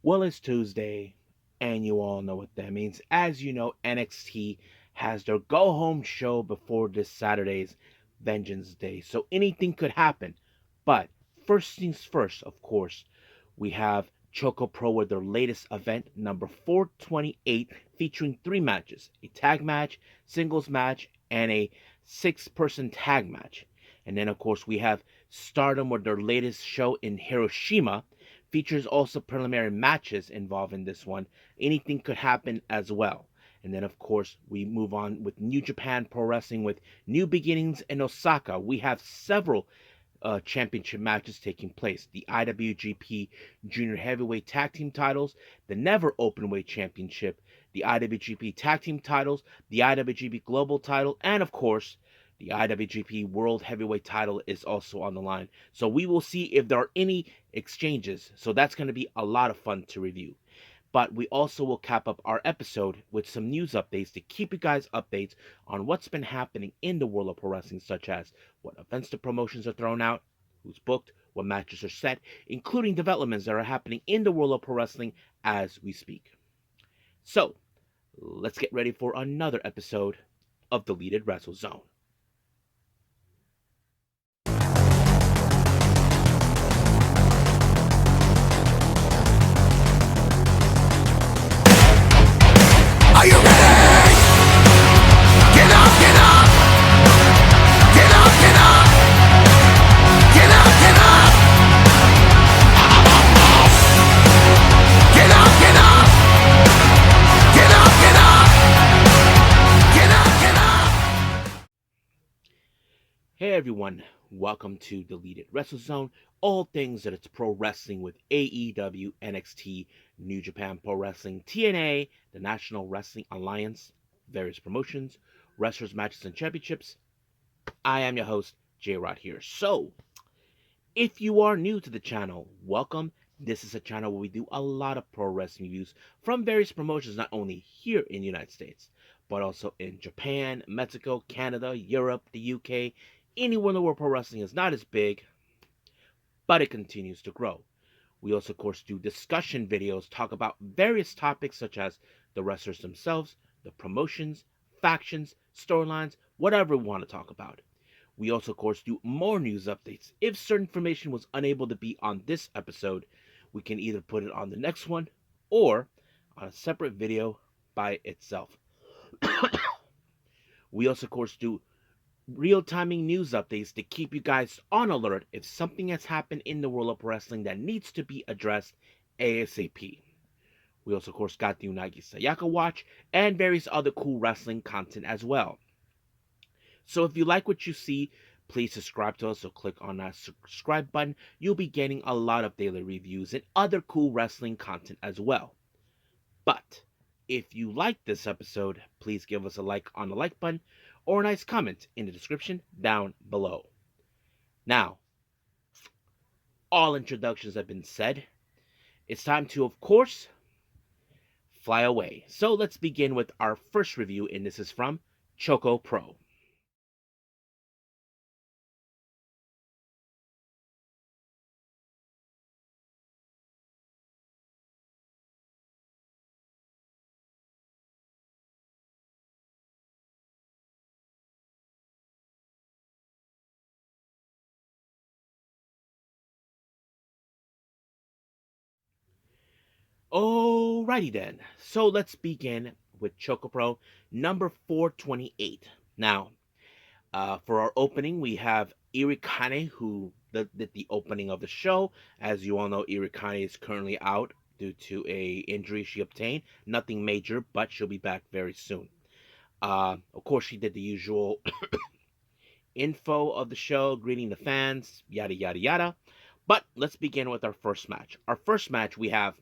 Well, it's Tuesday, and you all know what that means. As you know, NXT has their go home show before this Saturday's Vengeance Day, so anything could happen. But first things first, of course, we have ChocoPro with their latest event, number 428, featuring three matches: a tag match, singles match, and a six-person tag match. And then, of course, we have Stardom with their latest show in Hiroshima. Features also preliminary matches involved in this one. Anything could happen as well. And then, of course, we move on with New Japan Pro Wrestling with New Beginnings in Osaka. We have several championship matches taking place: the IWGP Junior Heavyweight Tag Team titles, the Never Openweight Championship, the IWGP Tag Team titles, the IWGP Global title, and of course, the IWGP World Heavyweight title is also on the line. So we will see if there are any exchanges. So that's going to be a lot of fun to review. But we also will cap up our episode with some news updates to keep you guys updates on what's been happening in the world of pro wrestling, such as what events the promotions are thrown out, who's booked, what matches are set, including developments that are happening in the world of pro wrestling as we speak. So, let's get ready for another episode of Deleted Wrestle Zone. Are you ready? Get up, get up! Get up, get up! Get up, get up! Get up, get up! Get up, get up! Get up, get up! Hey everyone, welcome to Deleted Wrestle Zone, all things that it's pro wrestling with AEW, NXT, New Japan Pro Wrestling, TNA, the National Wrestling Alliance, various promotions, wrestlers, matches, and championships. I am your host, J-Rod here. So, if you are new to the channel, welcome. This is a channel where we do a lot of pro wrestling reviews from various promotions, not only here in the United States, but also in Japan, Mexico, Canada, Europe, the UK, anywhere in the world pro wrestling is not as big, but it continues to grow. We also, of course, do discussion videos, talk about various topics such as the wrestlers themselves, the promotions, factions, storylines, whatever we want to talk about. We also, of course, do more news updates. If certain information was unable to be on this episode, we can either put it on the next one or on a separate video by itself. We also, of course, do real-timing news updates to keep you guys on alert if something has happened in the world of wrestling that needs to be addressed ASAP. We also, of course, got the Unagi Sayaka Watch and various other cool wrestling content as well. So if you like what you see, please subscribe to us, so click on that subscribe button. You'll be getting a lot of daily reviews and other cool wrestling content as well. But if you like this episode, please give us a like on the like button or a nice comment in the description down below. Now, all introductions have been said. It's time to, of course, fly away. So let's begin with our first review, and this is from ChocoPro. Alrighty then. So let's begin with ChocoPro number 428. Now, for our opening, we have Irikane, who did the opening of the show. As you all know, Irikane is currently out due to a injury she obtained. Nothing major, but she'll be back very soon. Of course, she did the usual info of the show, greeting the fans, yada yada yada. But let's begin with our first match. Our first match, we have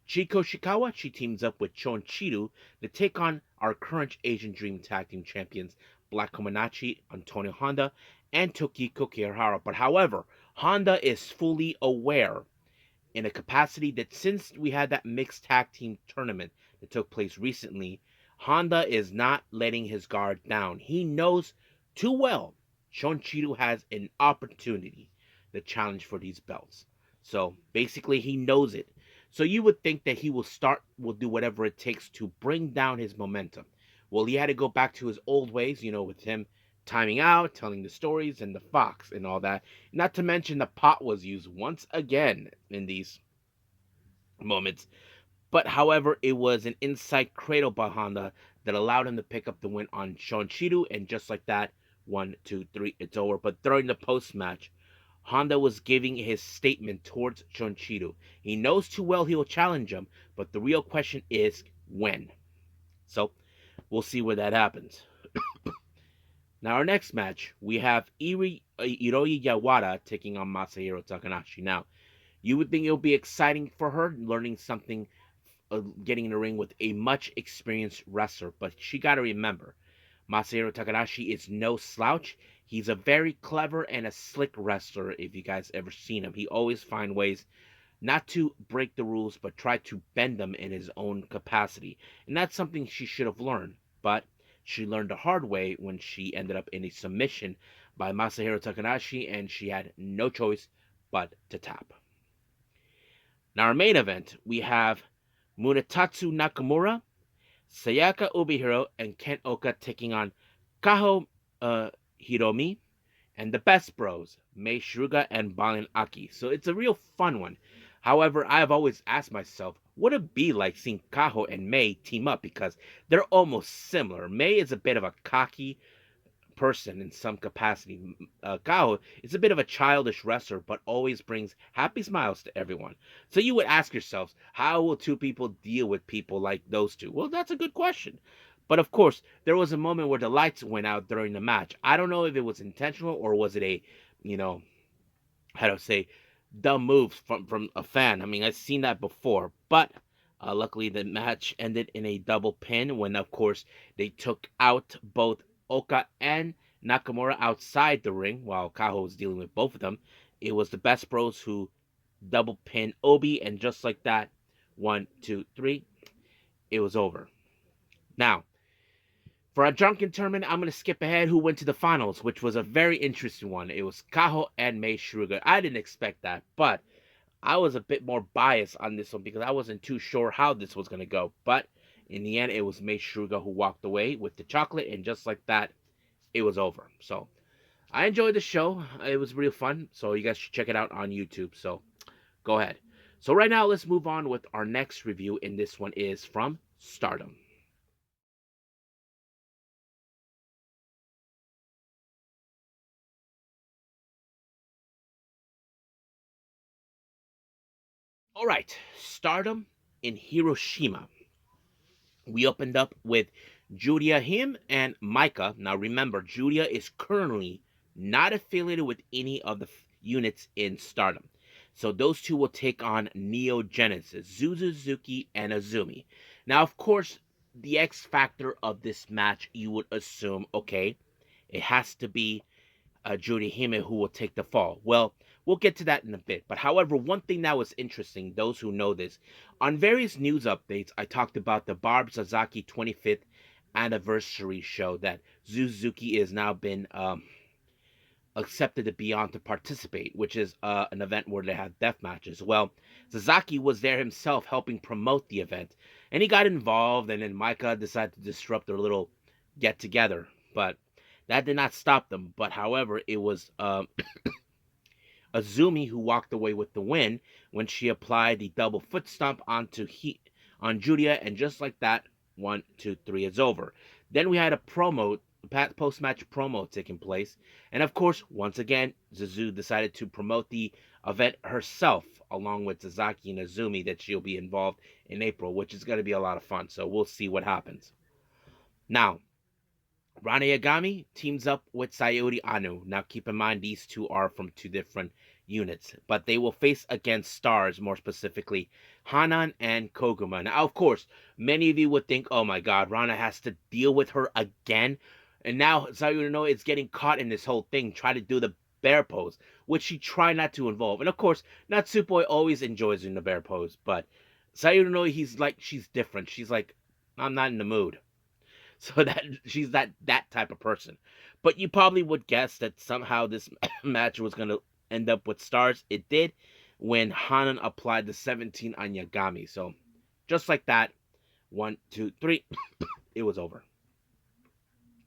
Chiko Shikawa. She teams up with Chon Chidu to take on our current Asian Dream Tag Team Champions, Black Kominachi, Antonio Honda, and Tokiko Kirihara. But however, Honda is fully aware in a capacity that since we had that mixed tag team tournament that took place recently, Honda is not letting his guard down. He knows too well Chon Chidu has an opportunity to challenge for these belts. So basically, he knows it. So you would think that will do whatever it takes to bring down his momentum. Well, he had to go back to his old ways, with him timing out, telling the stories, and the fox and all that. Not to mention the pot was used once again in these moments. But however, it was an inside cradle by Honda that allowed him to pick up the win on Shonshiru, and just like that, 1, 2, 3, it's over. But during the post match, Honda was giving his statement towards Shonshiru. He knows too well he will challenge him, but the real question is when. So we'll see where that happens. Now, our next match, we have Iroi Yawara taking on Masahiro Takanashi. Now, you would think it would be exciting for her, learning something, getting in the ring with a much experienced wrestler, but she got to remember, Masahiro Takanashi is no slouch. He's a very clever and a slick wrestler. If you guys ever seen him, he always find ways not to break the rules, but try to bend them in his own capacity. And that's something she should have learned. But she learned the hard way when she ended up in a submission by Masahiro Takanashi, and she had no choice but to tap. Now, our main event, we have Munetatsu Nakamura, Sayaka Ubihiro, and Ken Oka taking on Kaho Hiromi and the Best Bros, Mei Shiruga and Balin Aki. So it's a real fun one. However, I've always asked myself, would it be like seeing Kaho and Mei team up? Because they're almost similar. Mei is a bit of a cocky person in some capacity. Kao is a bit of a childish wrestler, but always brings happy smiles to everyone. So you would ask yourselves, how will two people deal with people like those two? Well, that's a good question. But of course, there was a moment where the lights went out during the match. I don't know if it was intentional or was it a, you know, how to say, dumb moves from a fan. I mean, I've seen that before, but luckily the match ended in a double pin when, of course, they took out both Oka and Nakamura outside the ring while Kaho was dealing with both of them. It was the Best Bros who double pinned Obi, and just like that, 1, 2, 3, it was over. Now, for our drunken tournament, I'm going to skip ahead who went to the finals, which was a very interesting one. It was Kaho and Mei Shiruga. I didn't expect that, but I was a bit more biased on this one because I wasn't too sure how this was going to go. But in the end, it was Mei Shiruga who walked away with the chocolate, and just like that, it was over. So I enjoyed the show. It was real fun. So you guys should check it out on YouTube. So go ahead. So right now, let's move on with our next review, and this one is from Stardom. All right, Stardom in Hiroshima. We opened up with Julia Him and Micah. Now remember, Julia is currently not affiliated with any of the units in Stardom. So those two will take on Neo Genesis, Suzuki, and Azumi. Now, of course, the X factor of this match, you would assume, okay, it has to be Judy Hime who will take the fall. Well, we'll get to that in a bit. But however, one thing that was interesting, those who know this, on various news updates, I talked about the Barb Sasaki 25th anniversary show that Suzuki has now been accepted to be on to participate, which is an event where they have death matches. Well, Sasaki was there himself helping promote the event, and he got involved, and then Micah decided to disrupt their little get together. But that did not stop them. But however, it was Azumi who walked away with the win when she applied the double foot stomp on Julia, and just like that, 1, 2, 3 is over. Then we had a post match promo taking place, and of course, once again, Zuzu decided to promote the event herself, along with Sasaki and Azumi, that she'll be involved in April, which is going to be a lot of fun. So we'll see what happens. Now, Rana Yagami teams up with Sayuri Anu. Now keep in mind these two are from two different units, but they will face against stars, more specifically Hanan and Koguma. Now, of course, many of you would think, oh my god, Rana has to deal with her again. And now Sayuri No is getting caught in this whole thing, trying to do the bear pose, which she tried not to involve. And of course, Natsupoi always enjoys doing the bear pose, but Sayuri No, she's different. She's like, I'm not in the mood. So that she's that type of person. But you probably would guess that somehow this match was going to end up with stars. It did, when Hanan applied the 17 on Yagami. So just like that, 1, 2, 3, it was over.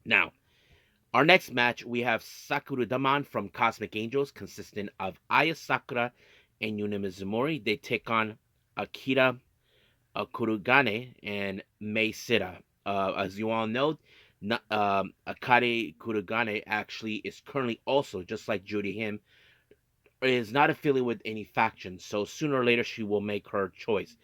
Now, our next match, we have Sakura Daman from Cosmic Angels, consisting of Aya Sakura and Yuna Mizumori. They take on Akira Kurugane and Mei Sita. As you all know, Akari Kurugane actually is currently also, just like Judy Him, is not affiliated with any faction. So sooner or later, she will make her choice.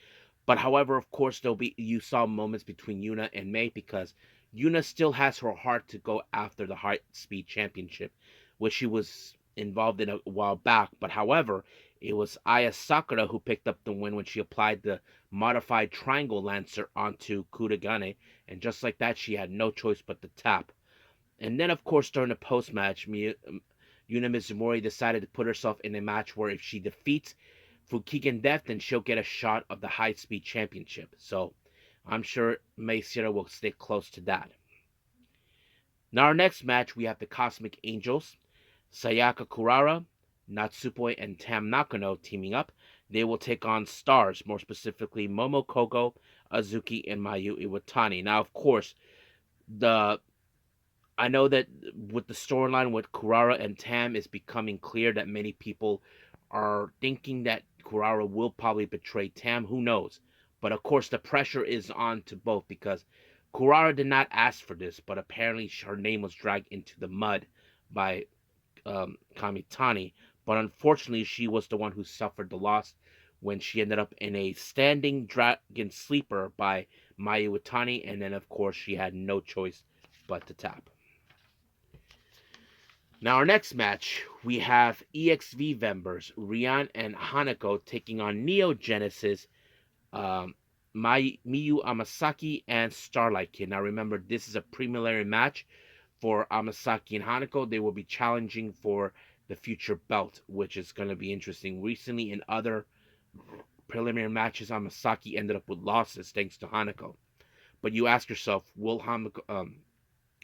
But however, of course, there'll be you saw moments between Yuna and Mei because Yuna still has her heart to go after the High Speed Championship, which she was involved in a while back. But however, it was Aya Sakura who picked up the win when she applied the modified Triangle Lancer onto Kuragane, and just like that, she had no choice but to tap. And then, of course, during the post match, Yuna Mizumori decided to put herself in a match where if she defeats Fukigen Death, then she'll get a shot of the High Speed Championship. So I'm sure Mei Sira will stay close to that. Now, our next match, we have the Cosmic Angels, Sayaka Kurara, Natsupoi, and Tam Nakano teaming up. They will take on Stars, more specifically Momo Kogo, Azuki, and Mayu Iwatani. Now, of course, the I know that with the storyline with Kurara and Tam, it's becoming clear that many people are thinking that Kurara will probably betray Tam. Who knows? But of course, the pressure is on to both because Kurara did not ask for this, but apparently her name was dragged into the mud by Kamitani. But unfortunately, she was the one who suffered the loss when she ended up in a standing dragon sleeper by Mayu Iwatani, and then of course she had no choice but to tap. Now, our next match, we have EXV members Rian and Hanako taking on Neo Genesis, um, Miyu Amasaki, and Starlight Kid. Now, remember, this is a preliminary match for Amasaki and Hanako. They will be challenging for the future belt, which is going to be interesting. Recently, in other preliminary matches, Amasaki ended up with losses thanks to Hanako. But you ask yourself, will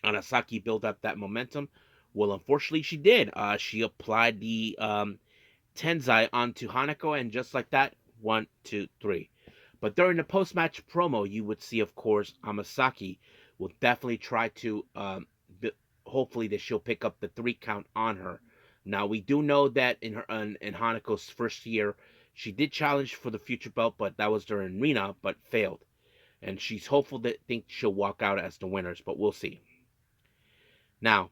Anasaki build up that momentum? Well, unfortunately, she did. She applied the Tenzai onto Hanako, and just like that, 1, 2, 3. But during the post-match promo, you would see, of course, Amasaki will definitely try to, hopefully, that she'll pick up the 3 count on her. Now, we do know that in Hanako's first year, she did challenge for the future belt, but that was during Rena, but failed. And she's hopeful that think she'll walk out as the winners, but we'll see. Now,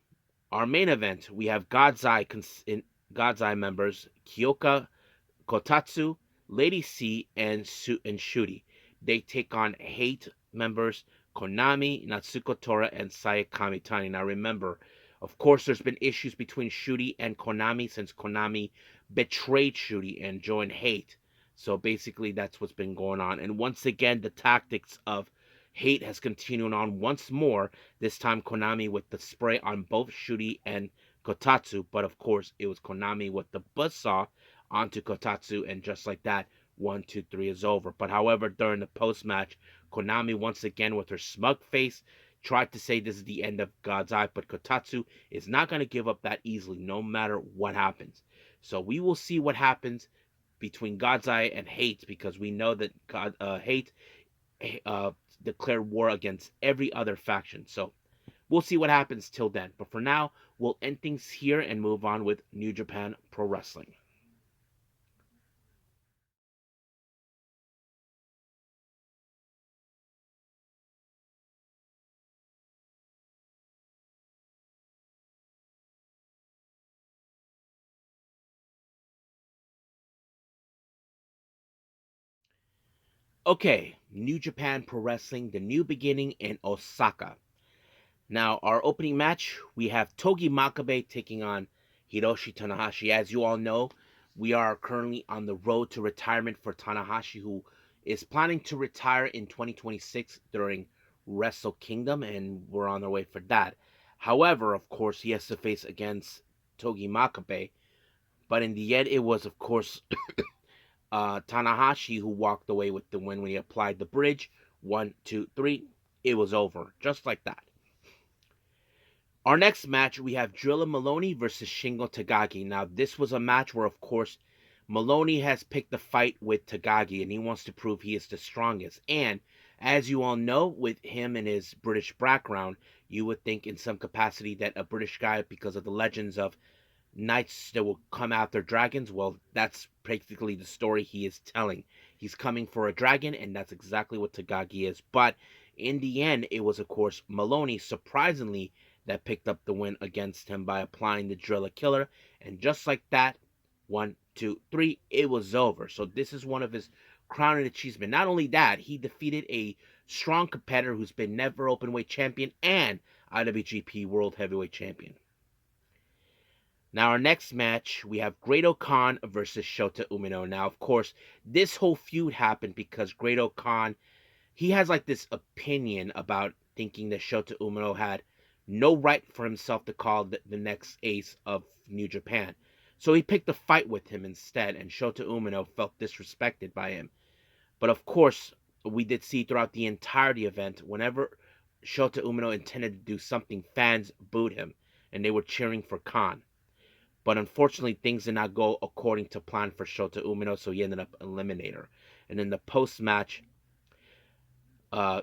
our main event, we have God's Eye members Kyoka Kotatsu, Lady C, and Shuri. They take on Hate members Konami, Natsuko Tora, and Saya Kamitani. Now remember, of course, there's been issues between Shuri and Konami since Konami betrayed Shuri and joined Hate. So basically, that's what's been going on. And once again, the tactics of Hate has continued on once more. This time, Konami with the spray on both Shuri and Kotatsu, but of course, it was Konami with the buzzsaw onto Kotatsu, and just like that, 1, 2, 3 is over. But however, during the post match, Konami once again with her smug face tried to say this is the end of God's Eye, but Kotatsu is not going to give up that easily, no matter what happens. So we will see what happens between God's Eye and Hate, because we know that Hate uh, declared war against every other faction. So we'll see what happens till then. But for now, we'll end things here and move on with New Japan Pro Wrestling. Okay, New Japan Pro Wrestling, the new beginning in Osaka. Now, our opening match, we have Togi Makabe taking on Hiroshi Tanahashi. As you all know, we are currently on the road to retirement for Tanahashi, who is planning to retire in 2026 during Wrestle Kingdom, and we're on our way for that. However, of course, he has to face against Togi Makabe, but in the end, it was, of course, Tanahashi who walked away with the win when he applied the bridge. 1, 2, 3. It was over. Just like that. Our next match, we have Drilla Maloney versus Shingo Tagaki. Now, this was a match where, of course, Maloney has picked the fight with Takagi, and he wants to prove he is the strongest. And as you all know, with him and his British background, you would think in some capacity that a British guy, because of the legends of knights that will come after dragons, well, that's practically the story he is telling. He's coming for a dragon, and that's exactly what Takagi is. But in the end, it was, of course, Maloney, surprisingly, that picked up the win against him by applying the Driller Killer. And just like that, 1, 2, 3, it was over. So this is one of his crowning achievements. Not only that, he defeated a strong competitor who's been never openweight champion and IWGP World Heavyweight Champion. Now, our next match, we have Great-O-Khan versus Shota Umino. Now, of course, this whole feud happened because Great-O-Khan, he has like this opinion about thinking that Shota Umino had no right for himself to call the next ace of New Japan. So he picked a fight with him instead, and Shota Umino felt disrespected by him. But of course, we did see throughout the entirety event, whenever Shota Umino intended to do something, fans booed him, and they were cheering for Khan. But unfortunately, things did not go according to plan for Shota Umino, so he ended up eliminating her. And in the post-match, uh,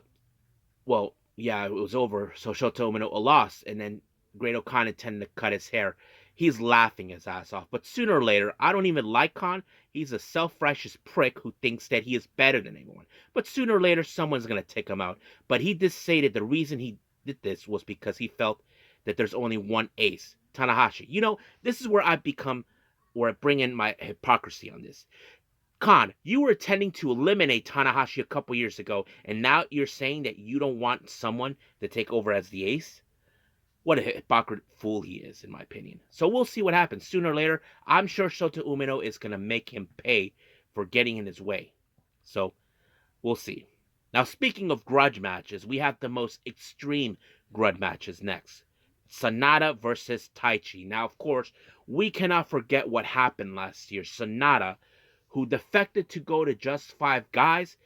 well, yeah, it was over, so Shota Umino lost, and then Great-O-Khan intended to cut his hair. He's laughing his ass off. But sooner or later, I don't even like Khan. He's a self-righteous prick who thinks that he is better than everyone. But sooner or later, someone's going to take him out. But he did say that the reason he did this was because he felt that there's only one ace, Tanahashi. You know, this is where I bring in my hypocrisy on this. Khan, you were intending to eliminate Tanahashi a couple years ago, and now you're saying that you don't want someone to take over as the ace? What a hypocrite fool he is, in my opinion. So we'll see what happens. Sooner or later, I'm sure Shota Umino is going to make him pay for getting in his way. So we'll see. Now, speaking of grudge matches, we have the most extreme grudge matches next. Sanada versus Taichi. Now, of course, we cannot forget what happened last year. Sanada, who defected to go to Just Five Guys,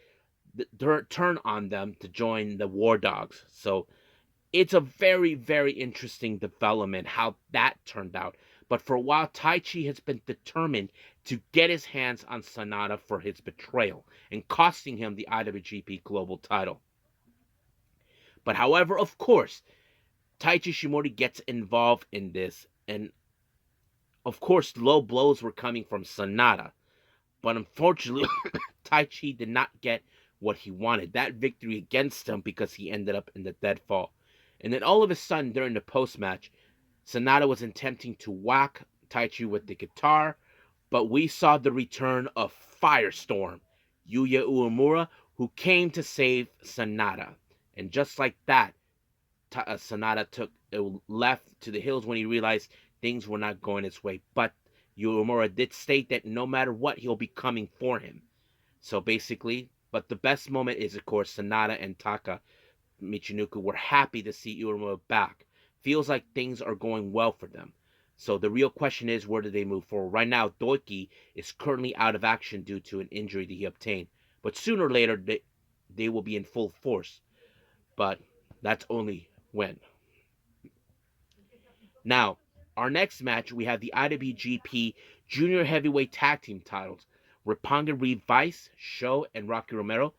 turned on them to join the War Dogs. So it's a very, very interesting development how that turned out. But for a while, Taichi has been determined to get his hands on Sanada for his betrayal and costing him the IWGP Global title. But however, of course, Taichi Shimori gets involved in this, and of course, low blows were coming from Sanada. But unfortunately, Taichi did not get what he wanted. That victory against him because he ended up in the deadfall. And then all of a sudden, during the post-match, Sanada was attempting to whack Taichi with the guitar, but we saw the return of Firestorm, Yuya Uemura, who came to save Sanada. And just like that, Sanada left to the hills when he realized things were not going his way. But Uemura did state that no matter what, he'll be coming for him. So basically, but the best moment is, of course, Sanada and Taka Michinoku were happy to see Uemura back. Feels like things are going well for them. So the real question is, where do they move forward? Right now, Doiki is currently out of action due to an injury that he obtained. But sooner or later, they will be in full force. But that's only when. Now, our next match, we have the IWGP Junior Heavyweight Tag Team titles. Roppongi Vice, Sho, and Rocky Romero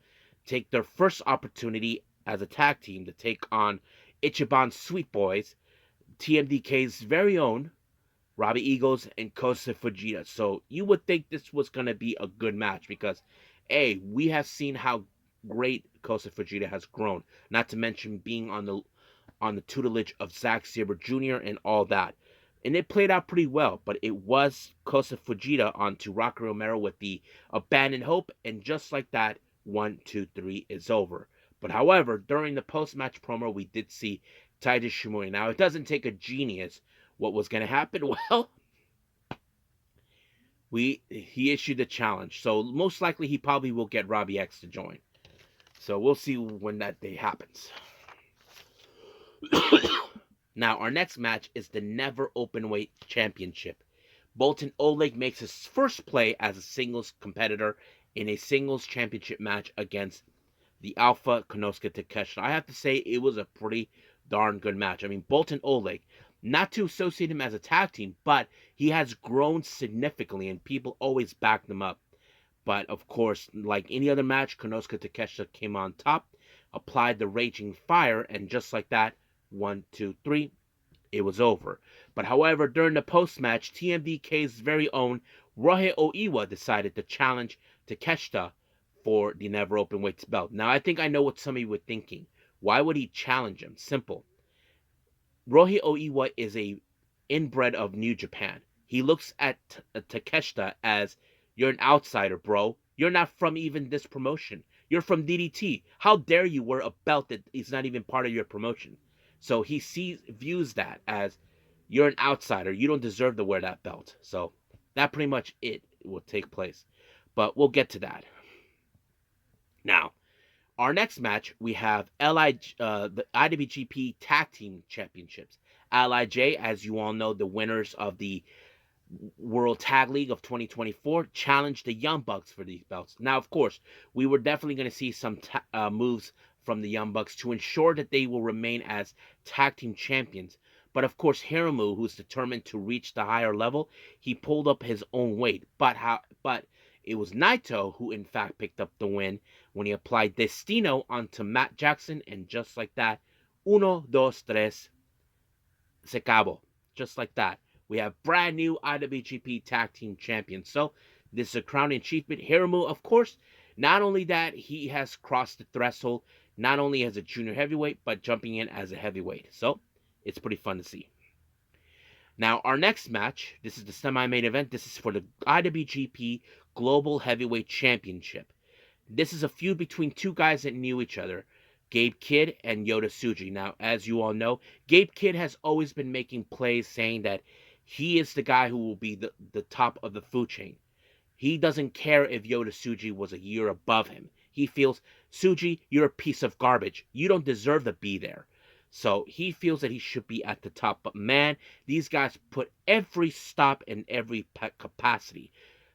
take their first opportunity as a tag team to take on Ichiban Sweet Boys, TMDK's very own Robbie Eagles, and Kosa Fujita. So you would think this was going to be a good match because, A, we have seen how great Kosa Fujita has grown, not to mention being on the tutelage of Zack Sabre Jr. and all that. And it played out pretty well, but it was Kosa Fujita onto Rocky Romero with the abandoned hope, and just like that, 1, 2, 3 is over. But however, during the post-match promo, we did see Taiji Shimori. Now, it doesn't take a genius. What was going to happen? Well, he issued a challenge. So most likely he probably will get Robbie X to join. So we'll see when that day happens. Now, our next match is the Never Openweight Championship. Boltin Oleg makes his first play as a singles competitor in a singles championship match against the Alpha Konosuke Takeshita. I have to say, it was a pretty darn good match. I mean, Boltin Oleg, Not to associate him as a tag team, but he has grown significantly and people always back them up. But of course, like any other match, Konosuke Takeshita came on top, applied the Raging Fire, and just like that, 1, 2, 3, it was over. But however, during the post-match, TMDK's very own Rohei Oiwa decided to challenge Takeshita for the Never Openweight belt. Now, I think I know what some of you were thinking. Why would he challenge him? Simple. Rohei Oiwa is a inbred of New Japan. He looks at Takeshita as, you're an outsider, bro. You're not from even this promotion. You're from DDT. How dare you wear a belt that is not even part of your promotion? So he views that as, you're an outsider. You don't deserve to wear that belt. So that pretty much it will take place. But we'll get to that. Now, our next match, we have the IWGP Tag Team Championships. Lij, as you all know, the winners of the World Tag League of 2024, challenged the Young Bucks for these belts. Now, of course, we were definitely going to see some moves from the Young Bucks to ensure that they will remain as tag team champions. But of course, Hiromu, who's determined to reach the higher level, he pulled up his own weight. But it was Naito who in fact picked up the win when he applied Destino onto Matt Jackson, and just like that, uno, dos, tres, se acabó. Just like that, we have brand new IWGP Tag Team Champions. So this is a crowning achievement. Hiromu, of course, not only that, he has crossed the threshold, not only as a junior heavyweight, but jumping in as a heavyweight. So it's pretty fun to see. Now, our next match, this is the semi-main event. This is for the IWGP Global Heavyweight Championship. This is a feud between two guys that knew each other, Gabe Kidd and Yota Tsuji. Now, as you all know, Gabe Kidd has always been making plays saying that he is the guy who will be the top of the food chain. He doesn't care if Yota Tsuji was a year above him. He feels, Tsuji, you're a piece of garbage. You don't deserve to be there. So he feels that he should be at the top. But man, these guys put every stop in every capacity.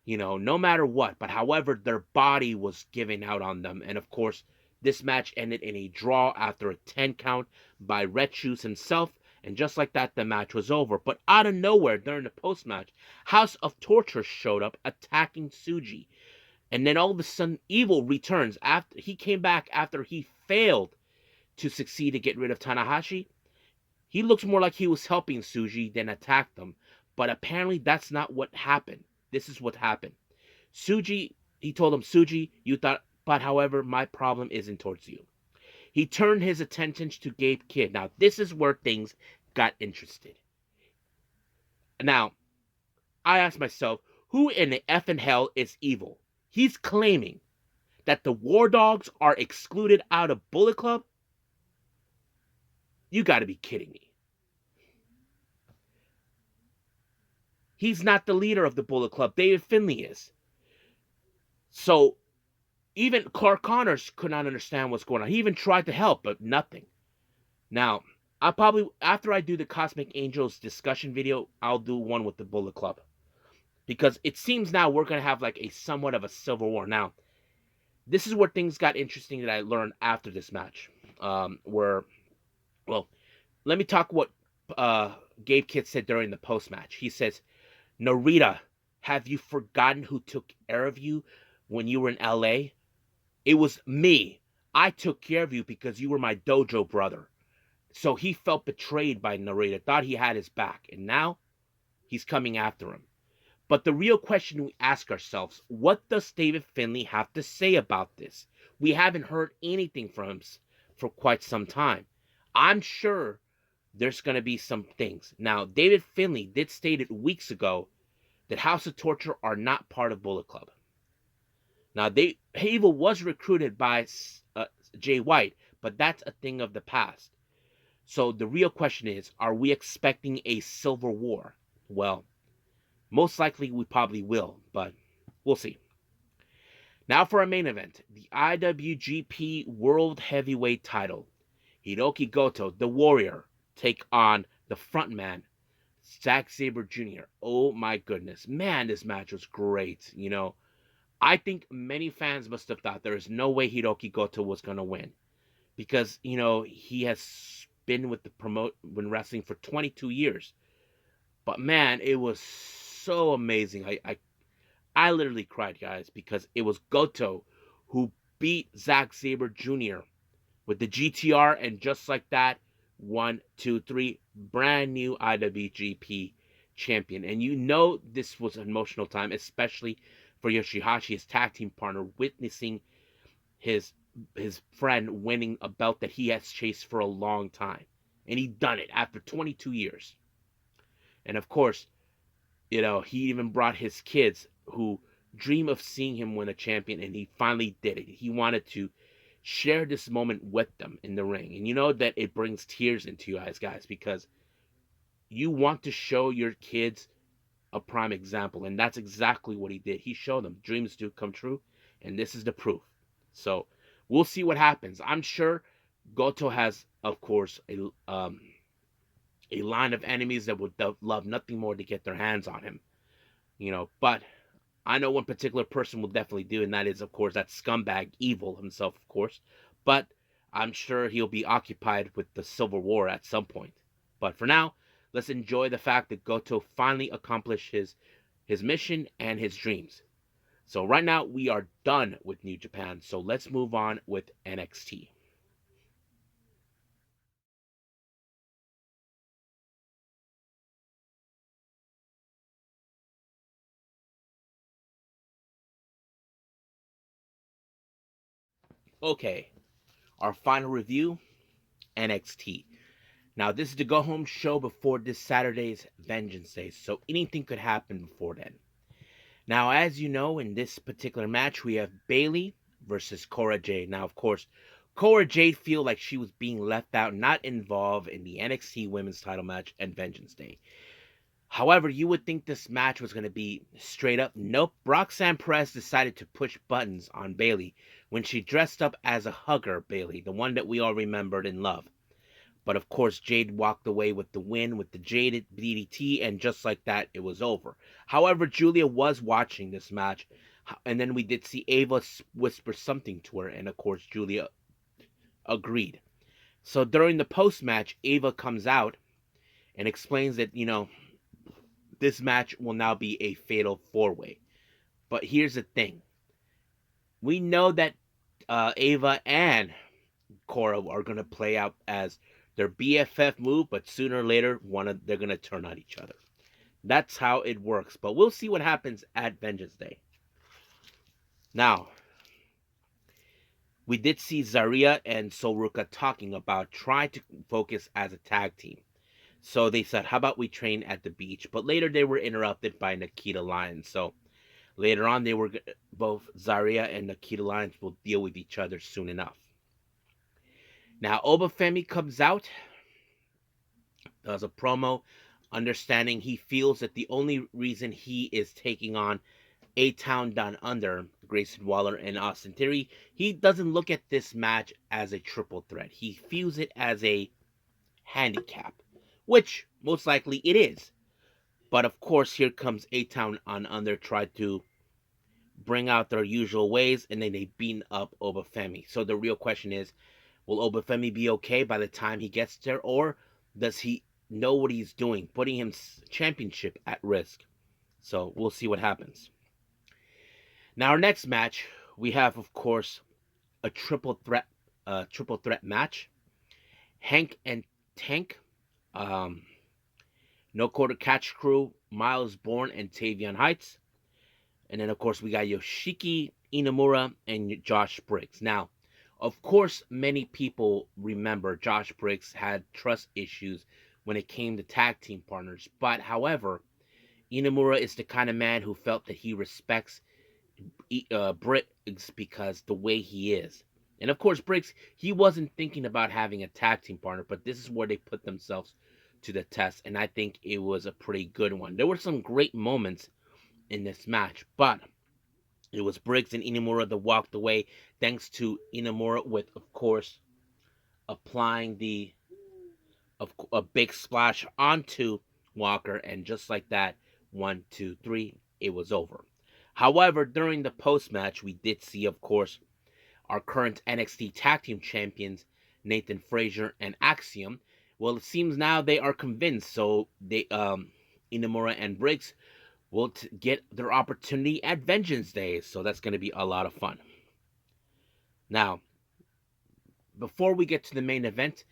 No matter what. But however, their body was giving out on them. And of course, this match ended in a draw after a 10 count by Red Shoes himself. And just like that, the match was over. But out of nowhere, during the post-match, House of Torture showed up attacking Tsuji. And then all of a sudden, Evil returns. After he came back after he failed to succeed to get rid of Tanahashi. He looks more like he was helping Tsuji than attacked them. But apparently that's not what happened. This is what happened. He told him, Tsuji, you thought, but however, my problem isn't towards you. He turned his attention to Gabe Kidd. Now, this is where things got interested. Now, I asked myself, who in the effing hell is Evil? He's claiming that the War Dogs are excluded out of Bullet Club? You got to be kidding me. He's not the leader of the Bullet Club. David Finlay is. So even Clark Connors could not understand what's going on. He even tried to help, but nothing. Now, I'll probably, after I do the Cosmic Angels discussion video, I'll do one with the Bullet Club. Because it seems now we're going to have like a somewhat of a civil war. Now, this is where things got interesting that I learned after this match. Let me talk what Gabe Kidd said during the post-match. He says, Narita, have you forgotten who took care of you when you were in LA? It was me. I took care of you because you were my dojo brother. So he felt betrayed by Narita, thought he had his back, and now he's coming after him. But the real question we ask ourselves, what does David Finlay have to say about this? We haven't heard anything from him for quite some time. I'm sure there's going to be some things. Now, David Finlay did state it weeks ago that House of Torture are not part of Bullet Club. Now, Evil was recruited by Jay White, but that's a thing of the past. So the real question is, are we expecting a civil war? Well, most likely we probably will, but we'll see. Now for our main event, the IWGP World Heavyweight title. Hiroki Goto, the Warrior, take on the frontman, Zack Sabre Jr. Oh my goodness. Man, this match was great. I think many fans must have thought there is no way Hiroki Goto was going to win. Because, he has been with the been wrestling for 22 years. But man, it was so amazing. I literally cried, guys, because it was Goto who beat Zack Sabre Jr. with the GTR, and just like that, 1, 2, 3, brand new IWGP champion. And you know this was an emotional time, especially for Yoshihashi, his tag team partner, witnessing his his friend winning a belt that he has chased for a long time. And he done it after 22 years. And of course, he even brought his kids who dream of seeing him win a champion, and he finally did it. He wanted to share this moment with them in the ring. And you know that it brings tears into your eyes, guys, because you want to show your kids a prime example. And that's exactly what he did. He showed them dreams do come true, and this is the proof. So we'll see what happens. I'm sure Goto has, of course, a line of enemies that would love nothing more to get their hands on him. But I know one particular person will definitely do, and that is, of course, that scumbag Evil himself, of course. But I'm sure he'll be occupied with the Civil War at some point. But for now, let's enjoy the fact that Goto finally accomplished his mission and his dreams. So right now, we are done with New Japan, so let's move on with NXT. Okay, our final review, NXT. Now, this is the go home show before this Saturday's Vengeance Day, so anything could happen before then. Now, as you know, in this particular match, we have Bayley versus Cora Jade. Now, of course, Cora Jade feel like she was being left out, not involved in the NXT Women's Title match at Vengeance Day. However, you would think this match was going to be straight up. Nope. Roxanne Perez decided to push buttons on Bayley when she dressed up as a hugger Bayley, the one that we all remembered and loved. But of course, Jade walked away with the win with the Jaded DDT, and just like that, it was over. However, Julia was watching this match, and then we did see Ava whisper something to her, and of course, Julia agreed. So during the post match, Ava comes out and explains that, this match will now be a fatal four way. But here's the thing, we know that Ava and Cora are going to play out as their BFF move, but sooner or later, they're going to turn on each other. That's how it works. But we'll see what happens at Vengeance Day. Now, we did see Zaria and Soruka talking about trying to focus as a tag team. So they said, how about we train at the beach? But later they were interrupted by Nikita Lyons. So later on, both Zaria and Nikita Lyons will deal with each other soon enough. Now, Obafemi comes out, does a promo, understanding he feels that the only reason he is taking on A-Town Down Under, Grayson Waller and Austin Theory, he doesn't look at this match as a triple threat. He views it as a handicap, which most likely it is. But of course, here comes A-Town on Under, try to bring out their usual ways, and then they beat up Obafemi. So the real question is, will Obafemi be okay by the time he gets there, or does he know what he's doing, putting his championship at risk? So we'll see what happens. Now, our next match, we have, of course, a triple threat match. Hank and Tank, No Quarter Catch Crew, Miles Bourne, and Tavion Heights. And then, of course, we got Yoshiki Inamura and Josh Briggs. Now, of course, many people remember Josh Briggs had trust issues when it came to tag team partners. But, however, Inamura is the kind of man who felt that he respects Briggs because the way he is. And, of course, Briggs, he wasn't thinking about having a tag team partner, but this is where they put themselves to the test. And I think it was a pretty good one. There were some great moments in this match, but it was Briggs and Inamura that walked away, thanks to Inamura with, of course, applying a big splash onto Walker, and just like that, 1, 2, 3, it was over. However, during the post match, we did see, of course, our current NXT Tag Team Champions, Nathan Frazier and Axiom, Well, it seems now they are convinced, so Inamura and Briggs will get their opportunity at Vengeance Day, so that's going to be a lot of fun. Now, before we get to the main event,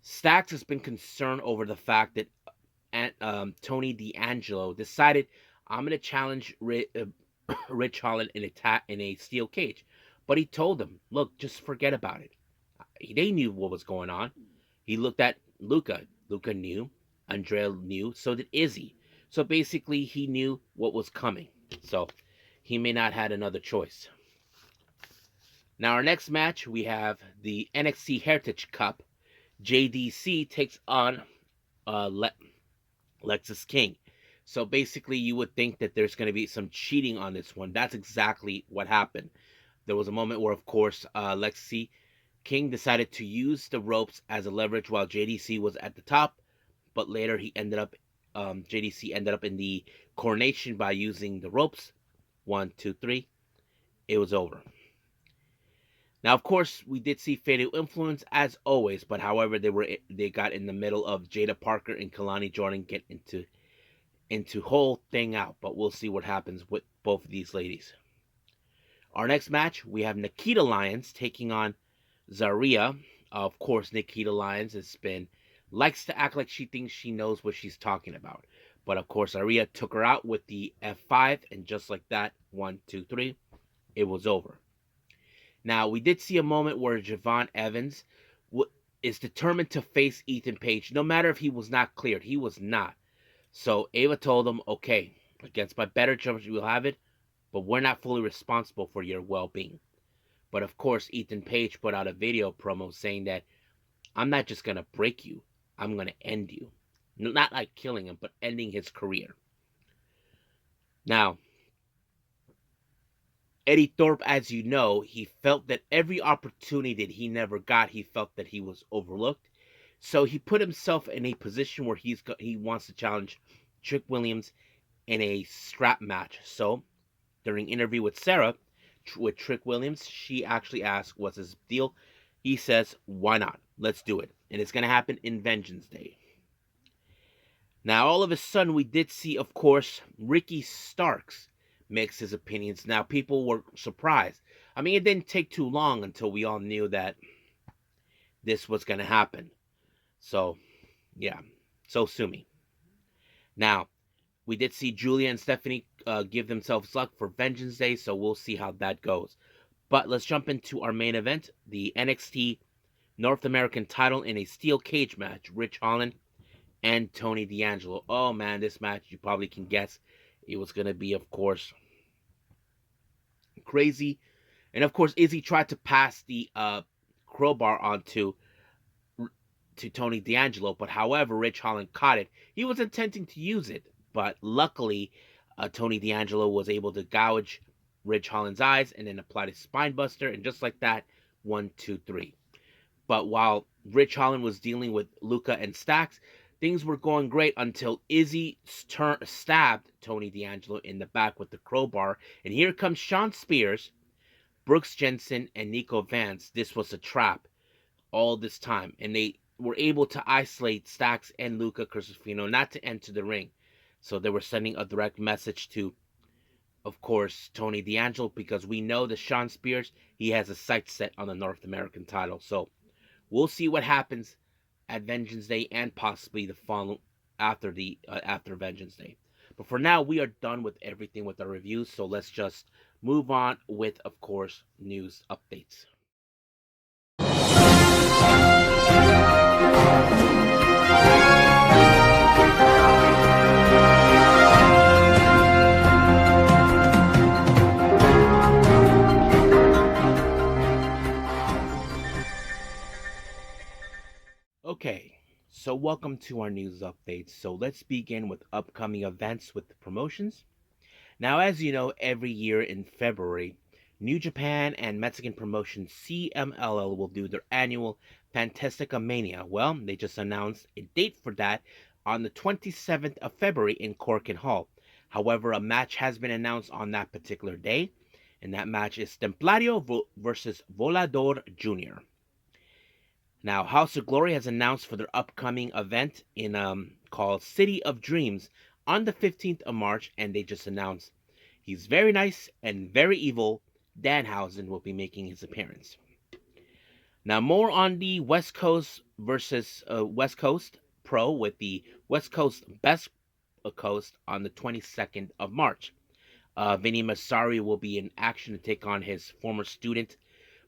Stax has been concerned over the fact that Tony D'Angelo decided, I'm going to challenge Rich Holland in a steel cage. But he told them, look, just forget about it. They knew what was going on. He looked at Luca. Luca knew. Andrea knew. So did Izzy. So basically, he knew what was coming. So he may not had another choice. Now, our next match, we have the NXT Heritage Cup. JDC takes on Lexus King. So basically, you would think that there's going to be some cheating on this one. That's exactly what happened. There was a moment where, of course, Lexi King decided to use the ropes as a leverage while JDC was at the top, but later JDC ended up in the coronation by using the ropes. 1, 2, 3. It was over. Now, of course, we did see Fatal Influence as always, but however, they got in the middle of Jada Parker and Kalani Jordan get into whole thing out, but we'll see what happens with both of these ladies. Our next match, we have Nikita Lyons taking on Zaria. Of course, Nikita Lyons likes to act like she thinks she knows what she's talking about. But of course, Zaria took her out with the F5, and just like that, 1, 2, 3, it was over. Now, we did see a moment where Javon Evans is determined to face Ethan Page, no matter if he was not cleared. He was not. So Ava told him, okay, against my better judgment, you will have it, but we're not fully responsible for your well-being. But of course, Ethan Page put out a video promo saying that I'm not just going to break you, I'm going to end you. Not like killing him, but ending his career. Now, Eddie Thorpe, as you know, he felt that every opportunity that he never got, he felt that he was overlooked. So he put himself in a position where he wants to challenge Trick Williams in a strap match. So during interview with Sarah, with Trick Williams, she actually asked, what's his deal? He says, why not? Let's do it. And it's going to happen in Vengeance Day. Now, all of a sudden, we did see, of course, Ricky Starks makes his opinions. Now, people were surprised. I mean, it didn't take too long until we all knew that this was going to happen. So, yeah. So sue me. Now, we did see Julia and Stephanie give themselves luck for Vengeance Day, so we'll see how that goes. But let's jump into our main event, the NXT North American title in a steel cage match. Rich Holland and Tony D'Angelo. Oh man, this match, you probably can guess, it was going to be, of course, crazy. And of course, Izzy tried to pass the crowbar onto to Tony D'Angelo, but however, Rich Holland caught it. He was intending to use it, but luckily, Tony D'Angelo was able to gouge Rich Holland's eyes and then applied a spine buster, and just like that, 1, 2, 3. But while Rich Holland was dealing with Luca and Stax, things were going great until Izzy stabbed Tony D'Angelo in the back with the crowbar, and here comes Shawn Spears, Brooks Jensen, and Nico Vance. This was a trap all this time, and they were able to isolate Stax and Luca Crucifino not to enter the ring. So they were sending a direct message to, of course, Tony D'Angelo, because we know that Shawn Spears, he has a sight set on the North American title. So we'll see what happens at Vengeance Day and possibly the following after Vengeance Day. But for now, we are done with everything with our reviews, so let's just move on with, of course, news updates. Okay, so welcome to our news updates. So let's begin with upcoming events with the promotions. Now, as you know, every year in February, New Japan and Mexican promotion CMLL will do their annual Fantastica Mania. Well, they just announced a date for that on the 27th of February in Corkin Hall. However, a match has been announced on that particular day, and that match is Templario versus Volador Jr. Now, House of Glory has announced for their upcoming event in called City of Dreams on the 15th of March, and they just announced he's very nice and very evil. Danhausen will be making his appearance. Now, more on the West Coast versus West Coast Pro with the West Coast Best Coast on the 22nd of March. Vinny Massari will be in action to take on his former student,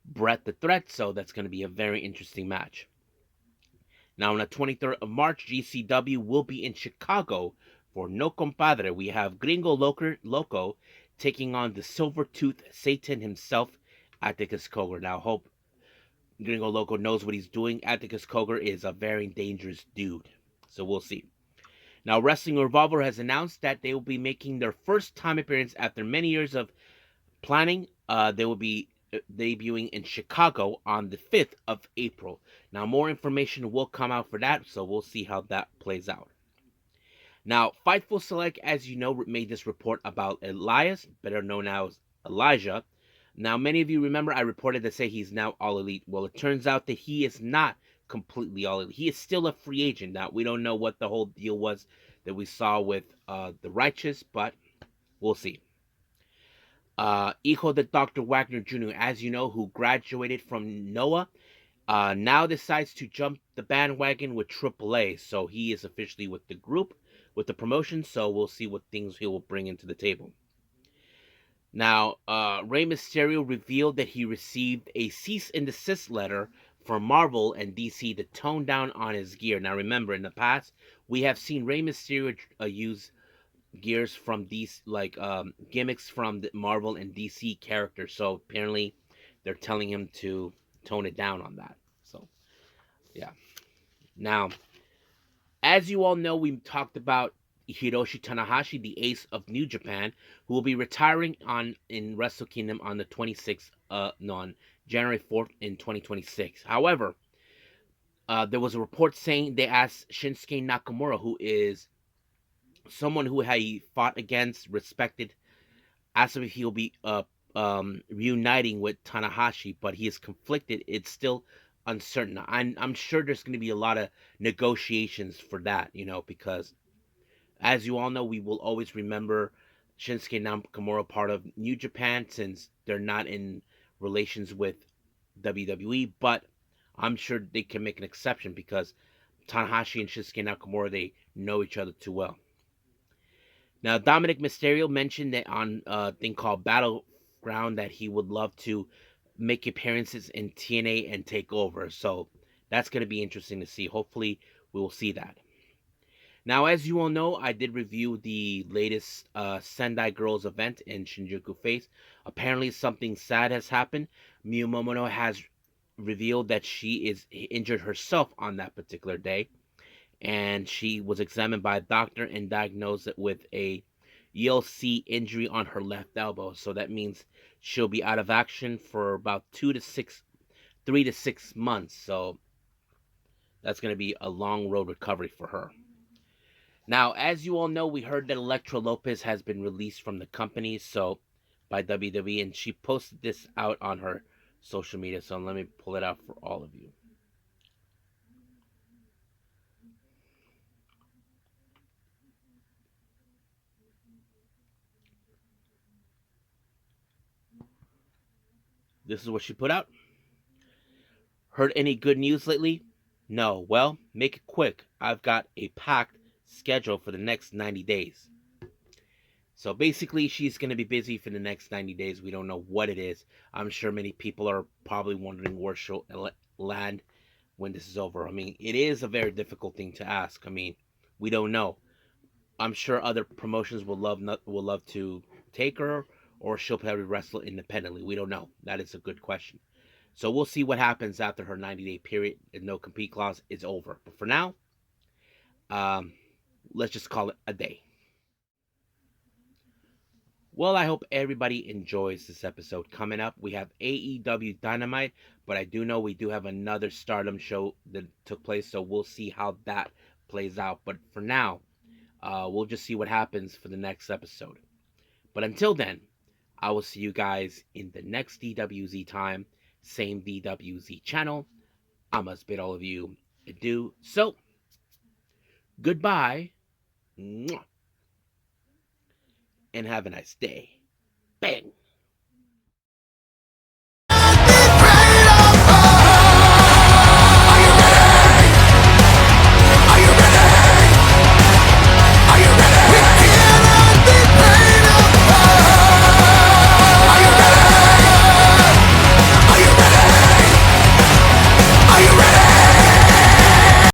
Brett the Threat, so that's going to be a very interesting match. Now, on the 23rd of March, GCW will be in Chicago for No Compadre. We have Gringo Loco taking on the Silver Tooth Satan himself, Atticus Cogar. Now, hope Gringo Loco knows what he's doing. Atticus Cogar is a very dangerous dude, so we'll see. Now, Wrestling Revolver has announced that they will be making their first time appearance after many years of planning. They will be debuting in Chicago on the 5th of April. Now, more information will come out for that, so we'll see how that plays out. Now, Fightful Select, as you know, made this report about Elias, better known as Elijiah. Now, many of you remember I reported to say he's now All Elite. Well, it turns out that he is not completely All Elite. He is still a free agent. Now, we don't know what the whole deal was that we saw with the Righteous, but we'll see. Hijo the Dr. Wagner Jr., as you know, who graduated from NOAH, now decides to jump the bandwagon with AAA. So he is officially with the group, with the promotion. So we'll see what things he will bring into the table. Now, Rey Mysterio revealed that he received a cease and desist letter from Marvel and DC to tone down on his gear. Now, remember, in the past, we have seen Rey Mysterio use gears from these gimmicks from the Marvel and DC characters. So apparently, they're telling him to tone it down on that. So, yeah. Now, as you all know, we talked about Hiroshi Tanahashi, the ace of New Japan, who will be retiring in Wrestle Kingdom on the 26th, on January 4th in 2026. However, there was a report saying they asked Shinsuke Nakamura, who is someone who he fought against, respected, asked him if he'll be reuniting with Tanahashi, but he is conflicted. It's still uncertain. I'm sure there's going to be a lot of negotiations for that, because as you all know, we will always remember Shinsuke Nakamura part of New Japan since they're not in relations with WWE, but I'm sure they can make an exception because Tanahashi and Shinsuke Nakamura, they know each other too well. Now, Dominik Mysterio mentioned that on a thing called Battleground that he would love to make appearances in TNA and take over. So that's going to be interesting to see. Hopefully, we will see that. Now, as you all know, I did review the latest Sendai Girls event in Shinjuku Face. Apparently, something sad has happened. Mio Momono has revealed that she is injured herself on that particular day, and she was examined by a doctor and diagnosed with a ELC injury on her left elbow. So that means she'll be out of action for about 3 to 6 months. So that's going to be a long road recovery for her. Now, as you all know, we heard that Elektra Lopez has been released from the company, so by WWE, and she posted this out on her social media. So let me pull it out for all of you. This is what she put out. Heard any good news lately? No. Well, make it quick. I've got a packed schedule for the next 90 days. So basically, she's going to be busy for the next 90 days. We don't know what it is. I'm sure many people are probably wondering where she'll land when this is over. I mean, it is a very difficult thing to ask. I mean, we don't know. I'm sure other promotions will love to take her, or she'll probably wrestle independently. We don't know. That is a good question. So we'll see what happens after her 90-day period. The no compete clause is over. But for now, let's just call it a day. Well, I hope everybody enjoys this episode. Coming up, we have AEW Dynamite, but I do know we do have another Stardom show that took place, so we'll see how that plays out. But for now, we'll just see what happens for the next episode. But until then, I will see you guys in the next DWZ time, same DWZ channel. I must bid all of you adieu. So, goodbye, and have a nice day. Bang!